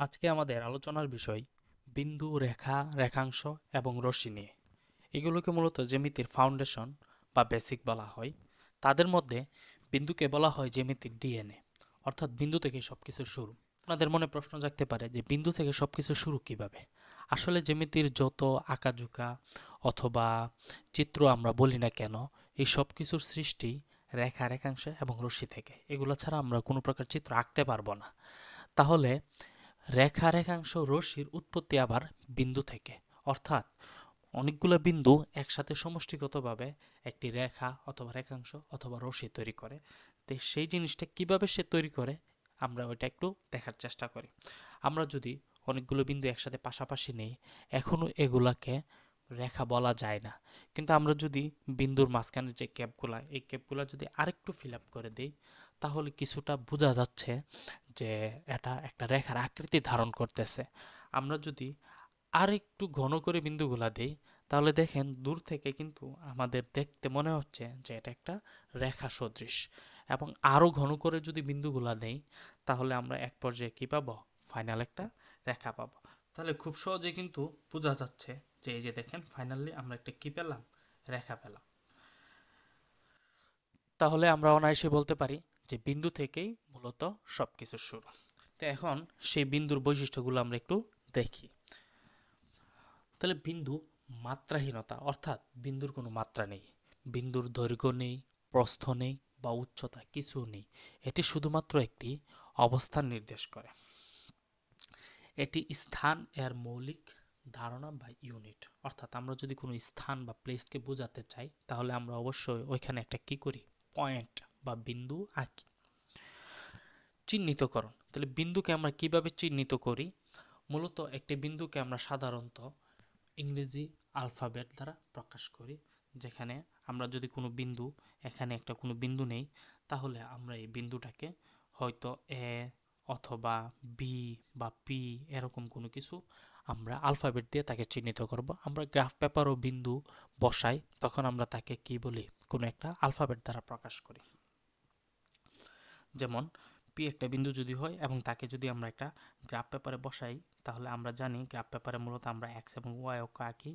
আজকে আমাদের আলোচনার বিষয় বিন্দু, রেখা, রেখাংশ এবং রশ্মি নিয়ে। এগুলোকে মূলত জ্যামিতির ফাউন্ডেশন বা বেসিক বলা হয়। তাদের মধ্যে বিন্দুকে বলা হয় জ্যামিতির ডিএনএ, অর্থাৎ বিন্দু থেকে সবকিছু শুরু। আপনাদের মনে প্রশ্ন জাগতে পারে যে বিন্দু থেকে সবকিছু শুরু কিভাবে? আসলে জ্যামিতির যত আঁকাঝুঁকা অথবা চিত্র আমরা বলি না কেন, এই সব কিছুর সৃষ্টি রেখা, রেখাংশ এবং রশ্মি থেকে। এগুলো ছাড়া আমরা কোনো প্রকার চিত্র আঁকতে পারবো না। তাহলে রেখা, রেখাংশ, রশ্মির উৎপত্তি আবার বিন্দু থেকে, অর্থাৎ অনেকগুলো বিন্দু একসাথে সমষ্টিগতভাবে একটি রেখা অথবা রেখাংশ অথবা রশ্মি তৈরি করে। তো সেই জিনিসটা কিভাবে সে তৈরি করে আমরা ওইটা একটু দেখার চেষ্টা করি। আমরা যদি অনেকগুলো বিন্দু একসাথে পাশাপাশি নেই, এখনো এগুলাকে রেখা বলা যায় না। কিন্তু আমরা যদি বিন্দুর মাঝখানের যে ক্যাপগুলা, এই ক্যাপগুলা যদি আরেকটু ফিল আপ করে দিই, তাহলে কিছুটা বোঝা যাচ্ছে যে এটা একটা রেখার আকৃতি ধারণ করতেছে। আমরা যদি আরেকটু ঘন করে বিন্দুগুলা দেই, তাহলে দেখেন দূর থেকে কিন্তু আমাদের দেখতে মনে হচ্ছে যে এটা একটা রেখা সদৃশ। এবং আরো ঘন করে যদি বিন্দুগুলা দেই, তাহলে আমরা এক পর্যায়ে কি পাবো? ফাইনাল একটা রেখা পাবো। তাহলে খুব সহজে কিন্তু বোঝা যাচ্ছে যে এই যে দেখেন ফাইনালি আমরা একটা কি পেলাম? রেখা পেলাম। তাহলে আমরা অনায়াসে বলতে পারি যে বিন্দু থেকেই মূলত সবকিছু শুরু। তো এখন সেই বিন্দুর বৈশিষ্ট্যগুলো আমরা একটু দেখি। তাহলে বিন্দু মাত্রাহীনতা, অর্থাৎ বিন্দুর কোনো মাত্রা নেই। বিন্দুর দৈর্ঘ্য নেই, প্রস্থ নেই বা উচ্চতা কিছু নেই। এটি শুধুমাত্র একটি অবস্থান নির্দেশ করে। এটি স্থান এর মৌলিক ধারণা বা ইউনিট। অর্থাৎ আমরা যদি কোনো স্থান বা প্লেসকে বোঝাতে চাই, তাহলে আমরা অবশ্যই ওইখানে একটা কি করি? পয়েন্ট বা বিন্দু আঁকি। চিহ্নিতকরণ, তাহলে বিন্দুকে আমরা কিভাবে চিহ্নিত করি? মূলত একটি বিন্দুকে আমরা সাধারণত ইংরেজি আলফাবেট দ্বারা প্রকাশ করি। যেখানে আমরা যদি কোনো বিন্দু, এখানে একটা কোনো বিন্দু নেই, তাহলে আমরা এই বিন্দুটাকে হয়তো এ অথবা বি বা পি এরকম কোনো কিছু আমরা আলফাবেট দিয়ে তাকে চিহ্নিত করব। আমরা গ্রাফ পেপারও বিন্দু বসাই, তখন আমরা তাকে কি বলি? কোনো একটা আলফাবেট দ্বারা প্রকাশ করি। যেমন পি একটা বিন্দু যদি হয় এবং তাকে যদি আমরা একটা গ্রাফ পেপারে বসাই, তাহলে আমরা জানি গ্রাফ পেপারে মূলত আমরা এক্স এবং ওয়াই অক্ষ আঁকি।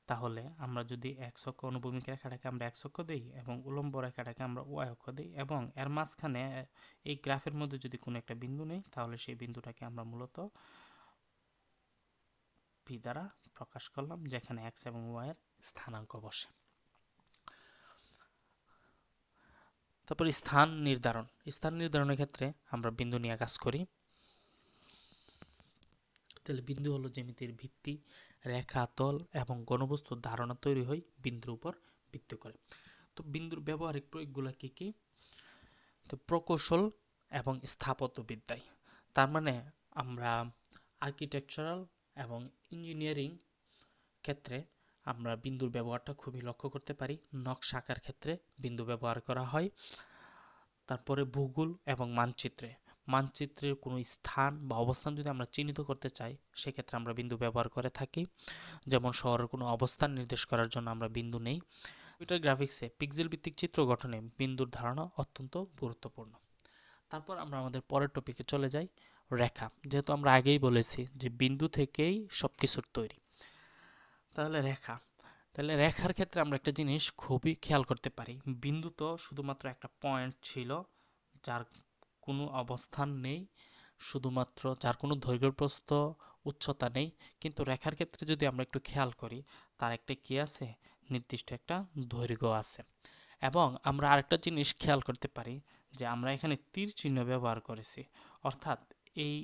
তাহলে আমরা যদি এক্স অক্ষ অনুভূমিক রেখাটাকে আমরা এক্স অক্ষ দিই এবং উলম্ব রেখাটাকে আমরা ওয়াই অক্ষ দিই, এবং এর মাঝখানে এই গ্রাফের মধ্যে যদি কোনো একটা বিন্দু নেই, তাহলে সেই বিন্দুটাকে আমরা মূলত পি দ্বারা প্রকাশ করলাম, যেখানে এক্স এবং ওয়াই এর স্থানাঙ্ক বসে। তারপর স্থান নির্ধারণ। স্থান নির্ধারণের ক্ষেত্রে আমরা বিন্দু নিয়ে কাজ করি। তাহলে বিন্দু হলো জ্যামিতির ভিত্তি। রেখা, তল এবং ঘনবস্তুর ধারণা তৈরি হয় বিন্দুর উপর ভিত্তি করে। তো বিন্দুর ব্যবহারিক প্রয়োগগুলো কি কি? তো প্রকৌশল এবং স্থাপত্যবিদ্যায়, তার মানে আমরা আর্কিটেকচারাল এবং ইঞ্জিনিয়ারিং ক্ষেত্রে আমরা বিন্দুর ব্যবহারটা খুবই লক্ষ্য করতে পারি। নকশা আঁকার ক্ষেত্রে বিন্দু ব্যবহার করা হয়। তারপরে ভূগোল এবং মানচিত্রে, মানচিত্রের কোনো স্থান বা অবস্থান যদি আমরা চিহ্নিত করতে চাই, সেক্ষেত্রে আমরা বিন্দু ব্যবহার করে থাকি। যেমন শহরের কোনো অবস্থান নির্দেশ করার জন্য আমরা বিন্দু নেই। কম্পিউটার গ্রাফিক্সে পিক্সেল ভিত্তিক চিত্র গঠনে বিন্দুর ধারণা অত্যন্ত গুরুত্বপূর্ণ। তারপর আমরা আমাদের পরের টপিকে চলে যাই, রেখা। যেহেতু আমরা আগেই বলেছি যে বিন্দু থেকেই সব কিছুর তৈরি, তাহলে রেখা। তাহলে রেখার ক্ষেত্রে আমরা একটা জিনিস খুবই খেয়াল করতে পারি, বিন্দু তো শুধুমাত্র একটা পয়েন্ট ছিল, যার কোনো অবস্থান নেই, শুধুমাত্র যার কোনো দৈর্ঘ্য প্রস্থ উচ্চতা নেই। কিন্তু রেখার ক্ষেত্রে যদি আমরা একটু খেয়াল করি, তার একটা কি আছে? নির্দিষ্ট একটা দৈর্ঘ্য আছে। এবং আমরা আরেকটা জিনিস খেয়াল করতে পারি যে আমরা এখানে তীর চিহ্ন ব্যবহার করেছি, অর্থাৎ এই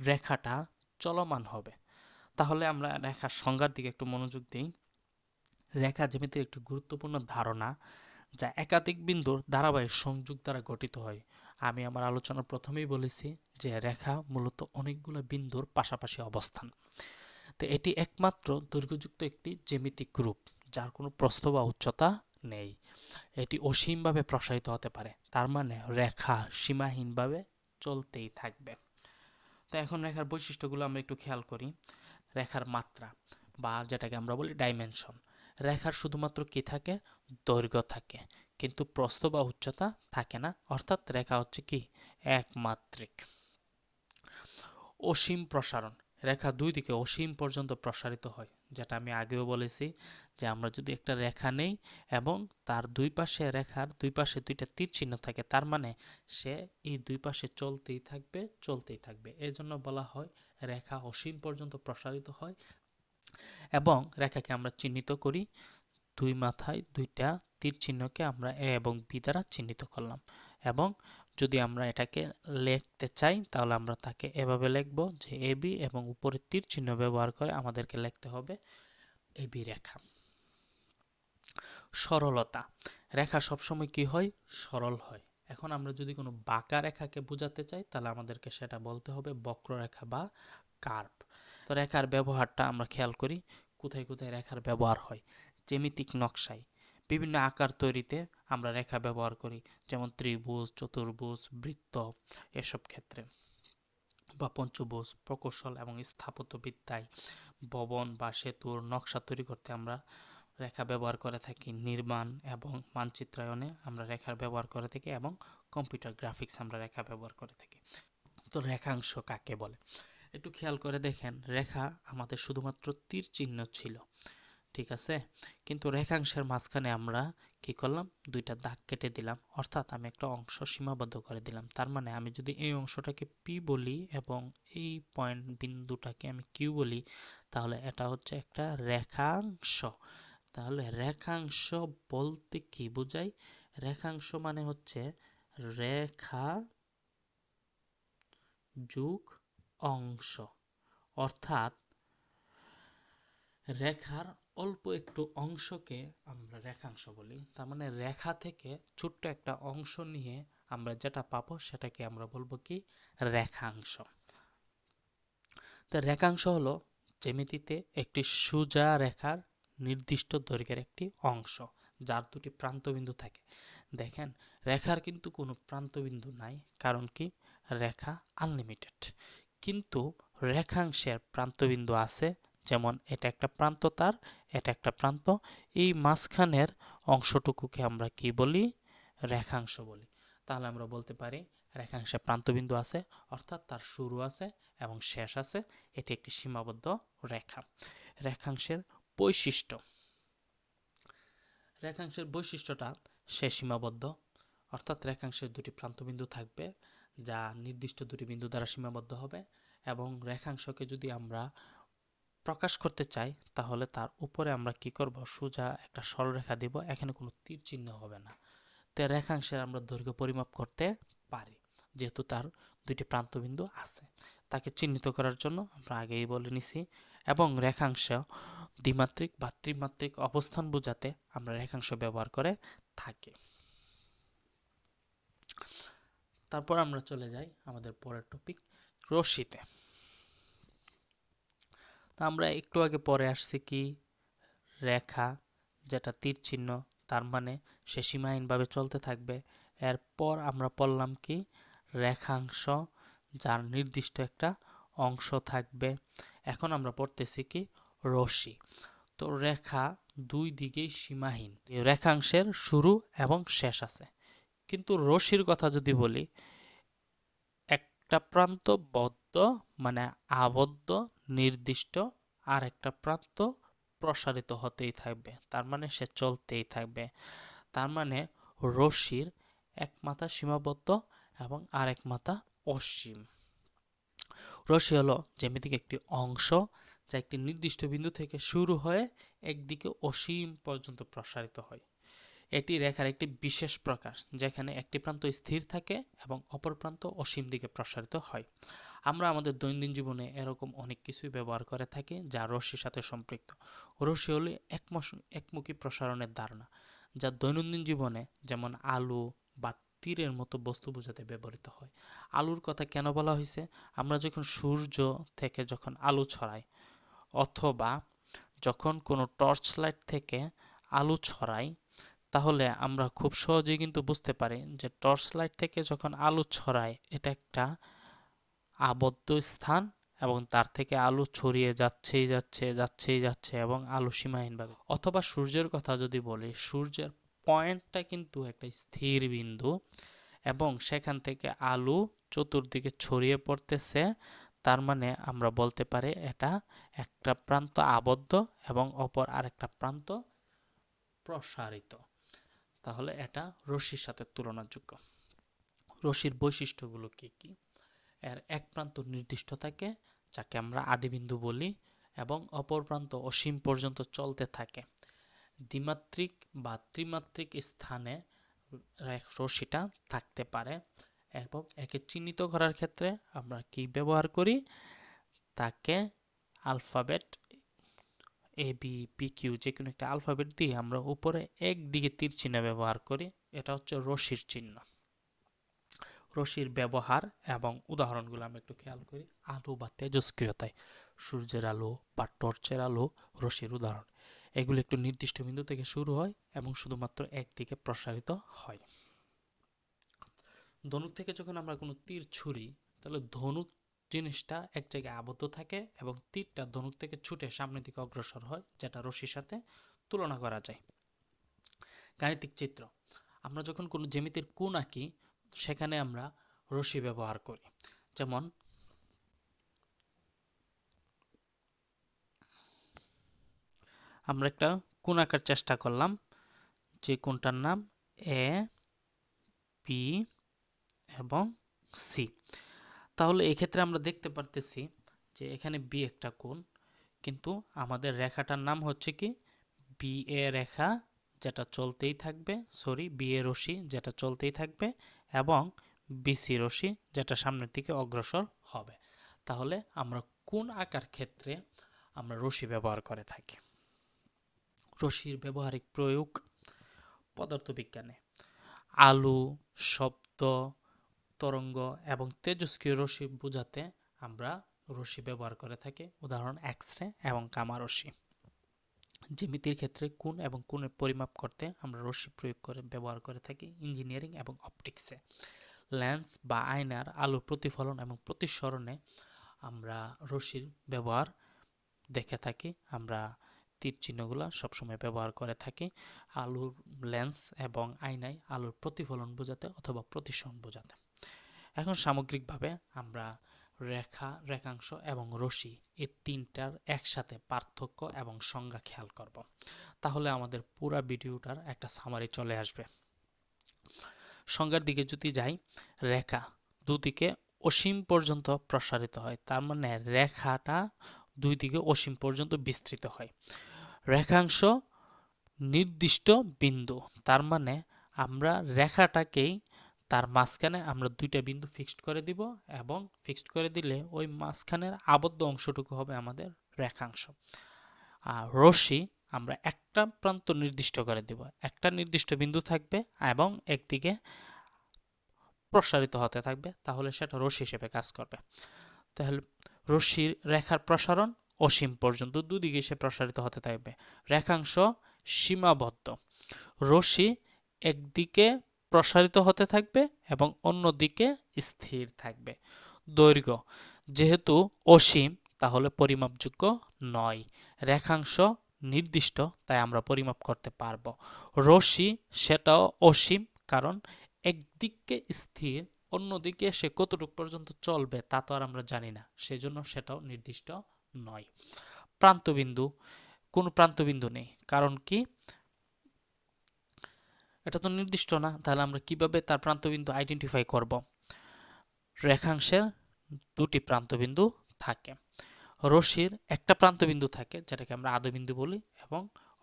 রেখাটা চলমান হবে। তাহলে আমরা রেখার সংজ্ঞার দিকে একটু মনোযোগ দিই। রেখা জ্যামিতির একটি গুরুত্বপূর্ণ ধারণা, যা একাধিক বিন্দুর ধারাবাহিক সংযোগ দ্বারা গঠিত হয়। আমি আমার আলোচনার প্রথমেই বলেছি যে রেখা মূলত অনেকগুলো বিন্দুর পাশাপাশি অবস্থান। তো এটি একমাত্র দৈর্ঘ্যযুক্ত একটি জ্যামিতিক গ্রুপ, যার কোনো প্রস্থ বা উচ্চতা নেই। এটি অসীমভাবে প্রসারিত হতে পারে, তার মানে রেখা সীমাহীনভাবে চলতেই থাকবে। তো এখন রেখার বৈশিষ্ট্যগুলো আমরা একটু খেয়াল করি। রেখার মাত্রা বা যেটাকে আমরা বলি ডাইমেনশন। রেখার শুধুমাত্র কি থাকে? দৈর্ঘ্য থাকে, কিন্তু প্রস্থ বা উচ্চতা থাকে না, অর্থাৎ রেখা হচ্ছে কি? একমাত্রিক। অসীম প্রসারণ, রেখা দুই দিকে অসীম পর্যন্ত প্রসারিত হয়, যেটা আমি আগেও বলেছি যে আমরা যদি একটা রেখা নেই এবং তার দুই পাশে, রেখার দুই পাশে দুইটা তীর চিহ্ন থাকে, তার মানে সে এই দুই পাশে চলতেই থাকবে চলতেই থাকবে, এই জন্য বলা হয় রেখা অসীম পর্যন্ত প্রসারিত হয়। এবং রেখাকে আমরা চিহ্নিত করি, দুই মাথায় দুইটা তীর চিহ্নকে আমরা এ এবং বি দ্বারা চিহ্নিত করলাম। এবং যদি আমরা এটাকে লিখতে চাই তাহলে আমরা তাকে এভাবে লিখব যে এ বি, এবং উপরে তীর চিহ্ন ব্যবহার করে আমাদেরকে লিখতে হবে এ বি রেখা। সরলতা, রেখা সবসময় কি হয়? সরল হয়। এখন আমরা যদি কোনো বাঁকা রেখাকে বোঝাতে চাই তাহলে আমাদেরকে সেটা বলতে হবে বক্ররেখা বা কার্ভ। তো রেখার ব্যবহারটা আমরা খেয়াল করি, কোথায় কোথায় রেখার ব্যবহার হয়। জ্যামিতিক নকশায় বিভিন্ন আকার তৈরিতে আমরা রেখা ব্যবহার করি, যেমন ত্রিভুজ, চতুর্ভুজ, বৃত্ত, এসব ক্ষেত্রে, বা পঞ্চভুজ। প্রকৌশল এবং স্থাপত্যবিদ্যায় ভবন বা সেতুর নকশা তৈরি করতে আমরা রেখা ব্যবহার করে থাকি। নির্মাণ এবং মানচিত্রায়নে আমরা রেখার ব্যবহার করে থাকি, এবং কম্পিউটার গ্রাফিক্স আমরা রেখা ব্যবহার করে থাকি। তো রেখাংশ কাকে বলে? একটু খেয়াল করে দেখেন, রেখা আমাদের শুধুমাত্র তীর চিহ্ন ছিল, ঠিক আছে, কিন্তু রেখাংশের মাঝখানে আমরা কি করলাম? দুইটা দাগ কেটে দিলাম, অর্থাৎ আমি একটা অংশ সীমাবদ্ধ করে দিলাম। তার মানে আমি যদি এই অংশটাকে পি বলি এবং এই পয়েন্ট বিন্দুটাকে আমি কিউ বলি, তাহলে এটা হচ্ছে একটা রেখাংশ। তাহলে রেখাংশ বলতে কি বোঝায়? রেখাংশ মানে হচ্ছে রেখা যোগ অংশ, অর্থাৎ রেখার অল্প একটু অংশকে আমরা রেখাংশ বলি। তার মানে রেখা থেকে ছোট্ট একটা অংশ নিয়ে আমরা যেটা পাবো সেটাকে আমরা বলবো কি? রেখাংশ। তো রেখাংশ হলো জ্যামিতিতে একটি সোজা রেখার নির্দিষ্ট দৈর্ঘ্যের একটি অংশ যার দুটি প্রান্তবিন্দু থাকে। দেখেন, রেখার কিন্তু কোনো প্রান্তবিন্দু নাই, কারণ কি? রেখা আনলিমিটেড। কিন্তু রেখাংশের প্রান্তবিন্দু আছে, যেমন এটা একটা প্রান্ত, তার এটা একটা প্রান্ত, এই মাঝখানের অংশটুকুকে আমরা কি বলি? রেখাংশ বলি। তাহলে আমরা বলতে পারি রেখাংশে প্রান্তবিন্দু আছে, অর্থাৎ তার শুরু আছে এবং শেষ আছে, এটি একটি সীমাবদ্ধ রেখা। রেখাংশের বৈশিষ্ট্য, রেখাংশের বৈশিষ্ট্যটা সে সীমাবদ্ধ, অর্থাৎ রেখাংশের দুটি প্রান্তবিন্দু থাকবে যা নির্দিষ্ট দুটি বিন্দু দ্বারা সীমাবদ্ধ হবে, এবং রেখাংশকে যদি আমরা প্রকাশ করতে চাই তাহলে তার উপরে আমরা কি করব? সোজা একটা সরলরেখা দিব, এখানে কোনো তীর চিহ্ন হবে না। তো রেখাংশের আমরা দৈর্ঘ্য পরিমাপ করতে পারি, যেহেতু তার দুইটি প্রান্তবিন্দু আছে। তাকে চিহ্নিত করার জন্য আমরা আগেই বলে নিছি, এবং রেখাংশ দ্বিমাত্রিক বা ত্রিমাত্রিক অবস্থান বোঝাতে আমরা রেখাংশ ব্যবহার করে থাকি। তারপর আমরা চলে যাই আমাদের পরের টপিক, রশ্মিতে। তা আমরা একটু আগে পরে আসছি কি? রেখা, যেটা তীর চিহ্ন, তার মানে সে সীমাহীনভাবে চলতে থাকবে। এরপর আমরা পড়লাম কি? রেখাংশ, যার নির্দিষ্ট একটা অংশ থাকবে। এখন আমরা পড়তেছি কি? রশ্মি। তো রেখা দুই দিকেই সীমাহীন, রেখাংশের শুরু এবং শেষ আছে। কিন্তু রশ্মির কথা যদি বলি, একটা প্রান্ত বদ্ধ মানে আবদ্ধ নির্দিষ্ট, আর একটা প্রান্ত প্রসারিত হতেই থাকবে, তার মানে সে চলতেই থাকবে। তার মানে রশ্মির এক মাথা সীমাবদ্ধ এবং আরেক মাথা অসীম। রশ্মি হলো জ্যামিতিক একটি অংশ যা একটি নির্দিষ্ট বিন্দু থেকে শুরু হয়ে একদিকে অসীম পর্যন্ত প্রসারিত হয়। এটি রেখার একটি বিশেষ প্রকার, যেখানে একটি প্রান্ত স্থির থাকে এবং অপর প্রান্ত অসীম দিকে প্রসারিত হয়। আমরা আমাদের দৈনন্দিন জীবনে এরকম অনেক কিছুই ব্যবহার করে থাকি যা রশ্মির সাথে সম্পৃক্ত। রশ্মি হলো একমুখী প্রসারণের ধারণা, যা দৈনন্দিন জীবনে যেমন আলু বা তীরের মতো বস্তু বোঝাতে ব্যবহৃত হয়। আলুর কথা কেন বলা হয়েছে? আমরা যখন সূর্য থেকে যখন আলো ছড়াই, অথবা যখন কোনো টর্চ লাইট থেকে আলো ছড়াই, তাহলে আমরা খুব সহজেই কিন্তু বুঝতে পারি যে টর্চ লাইট থেকে যখন আলো ছড়ায় এটা একটা আবদ্ধ স্থান, এবং তার থেকে আলো ছড়িয়ে যাচ্ছেই যাচ্ছে যাচ্ছেই যাচ্ছে এবং আলো সীমাহীনভাবে। অথবা সূর্যের কথা যদি বলি, সূর্যের পয়েন্টটা কিন্তু একটা স্থির বিন্দু, এবং সেখান থেকে আলো চতুর্দিকে ছড়িয়ে পড়তেছে, তার মানে আমরা বলতে পারি এটা একটা প্রান্ত আবদ্ধ এবং অপর আরেকটা প্রান্ত প্রসারিত। তাহলে এটা রশ্মির সাথে তুলনাযোগ্য। রশ্মির বৈশিষ্ট্যগুলো কি কি? এর এক প্রান্ত নির্দিষ্ট থাকে, যাকে আমরা আদিবিন্দু বলি, এবং অপর প্রান্ত অসীম পর্যন্ত চলতে থাকে। দ্বিমাত্রিক বা ত্রিমাত্রিক স্থানে রশ্মিটা থাকতে পারে, এবং একে চিহ্নিত করার ক্ষেত্রে আমরা কি ব্যবহার করি? তাকে alphabet A B P Q যে কোনো একটা আলফাবেট দিয়ে আমরা উপরে একদিকে তীর চিহ্ন ব্যবহার করি। এটা হচ্ছে রশ্মির চিহ্ন। রশ্মির ব্যবহার এবং উদাহরণগুলো আমরা একটু খেয়াল করি। আলো বা তেজস্ক্রিয়তায় সূর্যের আলো বা টর্চের আলো রশ্মির উদাহরণ। এগুলো একটু নির্দিষ্ট বিন্দু থেকে শুরু হয় এবং শুধুমাত্র একদিকে প্রসারিত হয়। ধনুক থেকে যখন আমরা কোনো তীর ছুড়ি, তাহলে ধনুক জিনিসটা এক জায়গায় আবদ্ধ থাকে এবং তীরটা ধনুক থেকে ছুটে সামনের দিকে অগ্রসর হয়, যেটা রশ্মির সাথে তুলনা করা যায়। গাণিতিক চিত্র, আমরা যখন কোনো জ্যামিতির কোণ আঁকি, সেখানে আমরা রশ্মি ব্যবহার করি। যেমন আমরা একটা কোণ আঁকার চেষ্টা করলাম, যে কোণটার নাম এ পি এবং সি। তাহলে এক্ষেত্রে আমরা দেখতে পারতেছি যে এখানে বি একটা কোণ, কিন্তু আমাদের রেখাটার নাম হচ্ছে কি বি এ রেখা, যেটা চলতেই থাকবে, বি এ রশ্মি যেটা চলতেই থাকবে, এবং বিসি রশ্মি যেটা সামনের দিকে অগ্রসর হবে। তাহলে আমরা কোণ আঁকার ক্ষেত্রে আমরা রশ্মি ব্যবহার করে থাকি। রশ্মির ব্যবহারিক প্রয়োগ পদার্থবিজ্ঞানে আলো, শব্দ, তরঙ্গ এবং তেজস্ক্রিয় রশ্মি বোঝাতে আমরা রশ্মি ব্যবহার করে থাকি, উদাহরণ এক্স-রে এবং গামা রশ্মি। জ্যামিতির ক্ষেত্রে কোণ এবং কোণের পরিমাপ করতে আমরা রশ্মি প্রয়োগ করে ব্যবহার করে থাকি ইঞ্জিনিয়ারিং এবং অপটিক্সে। লেন্স বা আয়নার আলোর প্রতিফলন এবং প্রতিসরণে আমরা রশ্মির ব্যবহার দেখে থাকি। আমরা তীর চিহ্নগুলো সবসময় ব্যবহার করে থাকি আলোর লেন্স এবং আয়নায় আলোর প্রতিফলন বোঝাতে অথবা প্রতিসরণ বোঝাতে। এখন সামগ্রিকভাবে আমরা রেখা, রেখাংশ এবং রশ্মি এই তিনটার একসাথে পার্থক্য এবং সংজ্ঞা খেয়াল করব। তাহলে আমাদের পুরো ভিডিওটার একটা সামারি চলে আসবে। সংজ্ঞার দিকে যদি যাই, রেখা দুদিকে অসীম পর্যন্ত প্রসারিত হয়, তার মানে রেখাটা দুই দিকে অসীম পর্যন্ত বিস্তৃত হয়। রেখাংশ নির্দিষ্ট বিন্দু, তার মানে আমরা রেখাটাকেই তার মাঝখানে আমরা দুইটা বিন্দু ফিক্সড করে দিব, এবং ফিক্সড করে দিলে ওই মাঝখানের আবদ্ধ অংশটুকু হবে আমাদের রেখাংশ। আর রশ্মি আমরা একটা প্রান্ত নির্দিষ্ট করে দিব, একটা নির্দিষ্ট বিন্দু থাকবে এবং একদিকে প্রসারিত হতে থাকবে, তাহলে সেটা রশ্মি হিসেবে কাজ করবে। তাহলে রশ্মির রেখার প্রসারণ অসীম পর্যন্ত দুদিকে সে প্রসারিত হতে থাকবে। রেখাংশ সীমাবদ্ধ, রশ্মি একদিকে প্রসারিত হতে থাকবে এবং অন্যদিকে স্থির থাকবে। দৈর্ঘ্য যেহেতু অসীম, তাহলে পরিমাপযোগ্য নয়। রেখাংশ নির্দিষ্ট, তাই আমরা পরিমাপ করতে পারবো। রশ্মি সেটাও অসীম, কারণ একদিকে স্থির, অন্যদিকে সে কতটুকু পর্যন্ত চলবে তা তো আর আমরা জানি না, সেজন্য সেটাও নির্দিষ্ট নয়। প্রান্তবিন্দু, কোনো প্রান্তবিন্দু নেই, কারণ কি এটা তো নির্দিষ্ট না, তাহলে আমরা কিভাবে তার প্রান্তবিন্দু আইডেন্টিফাই করব? রেখাংশের দুটি প্রান্তবিন্দু থাকে, রশ্মির একটা প্রান্তবিন্দু থাকে যেটাকে আমরা আদিবিন্দু বলি, এবং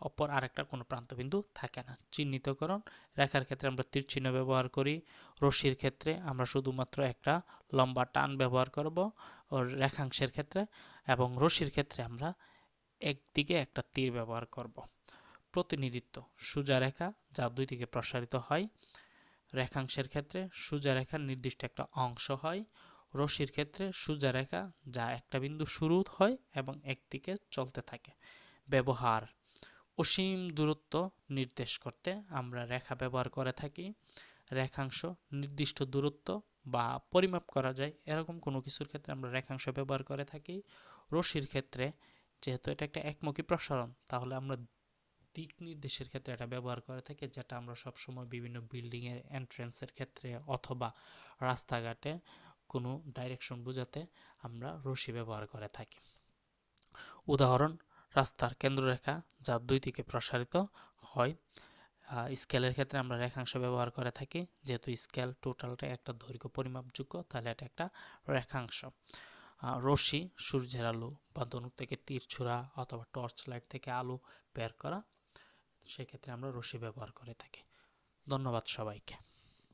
অপর আরেকটা কোনো প্রান্তবিন্দু থাকে না। চিহ্নিতকরণ, রেখার ক্ষেত্রে আমরা তীর চিহ্ন ব্যবহার করি, রশ্মির ক্ষেত্রে আমরা শুধুমাত্র একটা লম্বা টান ব্যবহার করব, রেখাংশের ক্ষেত্রে এবং রশ্মির ক্ষেত্রে আমরা একদিকে একটা তীর ব্যবহার করব। প্রতিনিধিত্ব, সোজা রেখা যা দুই দিকে প্রসারিত হয়। রেখাংশের ক্ষেত্রে সোজা রেখার নির্দিষ্ট একটা অংশ হয়। রশ্মির ক্ষেত্রে সোজা রেখা যা একটা বিন্দু শুরু হয় এবং একদিকে চলতে থাকে। ব্যবহার, অসীম দূরত্ব নির্দেশ করতে আমরা রেখা ব্যবহার করে থাকি। রেখাংশ নির্দিষ্ট দূরত্ব বা পরিমাপ করা যায় এরকম কোনো কিছুর ক্ষেত্রে আমরা রেখাংশ ব্যবহার করে থাকি। রশ্মির ক্ষেত্রে যেহেতু এটা একটা একমুখী প্রসারণ, তাহলে আমরা দিক নির্দেশের ক্ষেত্রে এটা ব্যবহার করে থাকি, যেটা আমরা সবসময় বিভিন্ন বিল্ডিং এর এন্ট্রান্সের ক্ষেত্রে অথবা রাস্তাঘাটে কোনো ডাইরেকশন বোঝাতে আমরা রশ্মি ব্যবহার করে থাকি। উদাহরণ, রাস্তার কেন্দ্ররেখা যা দুই দিকে প্রসারিত হয়। স্কেলের ক্ষেত্রে আমরা রেখাংশ ব্যবহার করে থাকি, যেহেতু স্কেল টোটালটা একটা দৈর্ঘ্য পরিমাপযোগ্য, তাহলে এটা একটা রেখাংশ। রশ্মি, সূর্যের আলো বা ধনুক থেকে তীর ছোড়া অথবা টর্চ লাইট থেকে আলো বের করা, সেক্ষেত্রে আমরা রশ্মি ব্যবহার করে থাকি। ধন্যবাদ সবাইকে।